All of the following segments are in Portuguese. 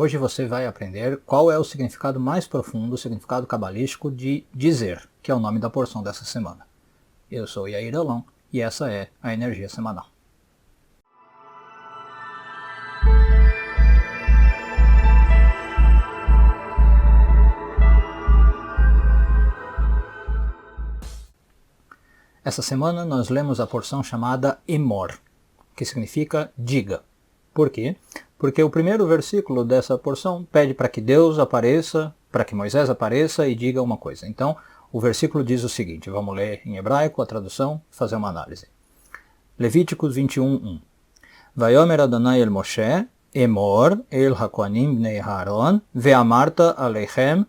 Hoje você vai aprender qual é o significado mais profundo, o significado cabalístico de dizer, que é o nome da porção dessa semana. Eu sou Yair Alon e essa é a Energia Semanal. Essa semana nós lemos a porção chamada Emor, que significa diga. Por quê? Porque o primeiro versículo dessa porção pede para que Deus apareça, para que Moisés apareça e diga uma coisa. Então, o versículo diz o seguinte, vamos ler em hebraico a tradução, fazer uma análise. Levíticos 21:1. Vayomer Adonai el Moshe, Emor el hakohanim bnei Aaron, ve'amarta aleichem,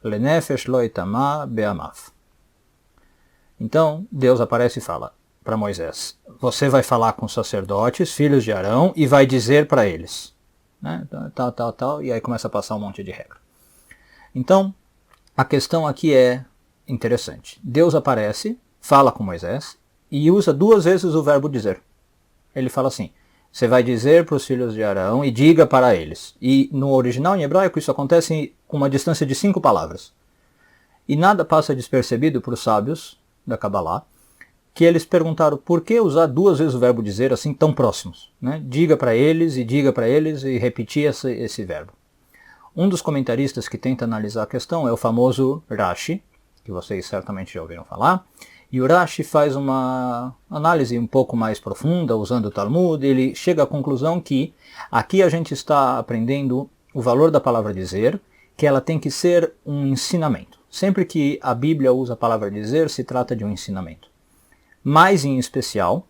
lenefesh lo itama be'amav. Então, Deus aparece e fala para Moisés, você vai falar com os sacerdotes, filhos de Arão, e vai dizer para eles, né, tal, e aí começa a passar um monte de regra. Então, a questão aqui é interessante. Deus aparece, fala com Moisés, e usa duas vezes o verbo dizer. Ele fala assim, você vai dizer para os filhos de Arão e diga para eles. E no original em hebraico isso acontece com uma distância de 5 palavras. E nada passa despercebido para os sábios da Kabbalah, que eles perguntaram por que usar duas vezes o verbo dizer assim tão próximos, né? Diga para eles e repetir esse verbo. Um dos comentaristas que tenta analisar a questão é o famoso Rashi, que vocês certamente já ouviram falar, e o Rashi faz uma análise um pouco mais profunda, usando o Talmud, ele chega à conclusão que aqui a gente está aprendendo o valor da palavra dizer, que ela tem que ser um ensinamento. Sempre que a Bíblia usa a palavra dizer, se trata de um ensinamento. Mais em especial,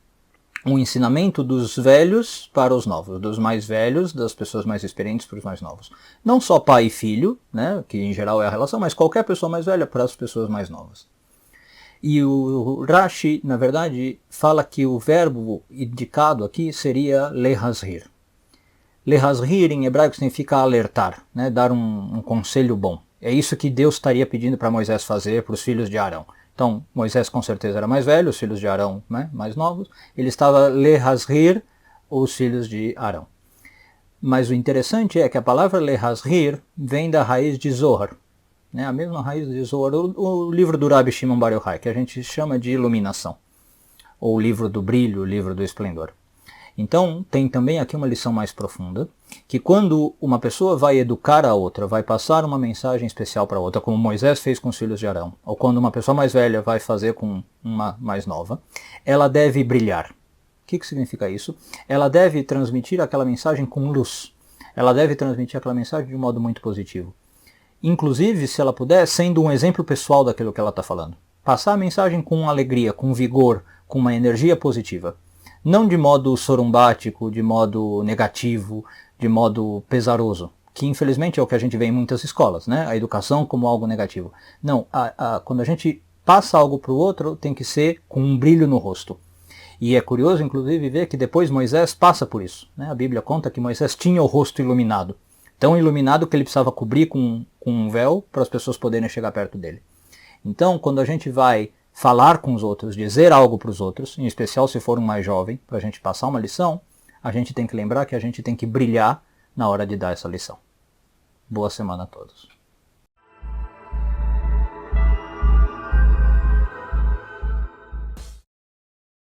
um ensinamento dos velhos para os novos, dos mais velhos, das pessoas mais experientes para os mais novos. Não só pai e filho, né, que em geral é a relação, mas qualquer pessoa mais velha para as pessoas mais novas. E o Rashi, na verdade, fala que o verbo indicado aqui seria lehazhir. Lehazhir em hebraico significa alertar, né, dar um conselho bom. É isso que Deus estaria pedindo para Moisés fazer para os filhos de Arão. Então, Moisés com certeza era mais velho, os filhos de Arão, né, mais novos. Ele estava lehazhir os filhos de Arão. Mas o interessante é que a palavra lehazhir vem da raiz de Zohar. Né, a mesma raiz de Zohar, o livro do Rabbi Shimon Bar Yochai, que a gente chama de iluminação. Ou o livro do brilho, o livro do esplendor. Então, tem também aqui uma lição mais profunda, que quando uma pessoa vai educar a outra, vai passar uma mensagem especial para a outra, como Moisés fez com os filhos de Arão, ou quando uma pessoa mais velha vai fazer com uma mais nova, ela deve brilhar. O que significa isso? Ela deve transmitir aquela mensagem com luz. Ela deve transmitir aquela mensagem de um modo muito positivo. Inclusive, se ela puder, sendo um exemplo pessoal daquilo que ela está falando. Passar a mensagem com alegria, com vigor, com uma energia positiva. Não de modo sorumbático, de modo negativo, de modo pesaroso, que infelizmente é o que a gente vê em muitas escolas, né? A educação como algo negativo. Não, quando a gente passa algo para o outro, tem que ser com um brilho no rosto. E é curioso, inclusive, ver que depois Moisés passa por isso, né? A Bíblia conta que Moisés tinha o rosto iluminado, tão iluminado que ele precisava cobrir com um véu para as pessoas poderem chegar perto dele. Então, quando a gente vai falar com os outros, dizer algo para os outros, em especial se for um mais jovem, para a gente passar uma lição, a gente tem que lembrar que a gente tem que brilhar na hora de dar essa lição. Boa semana a todos.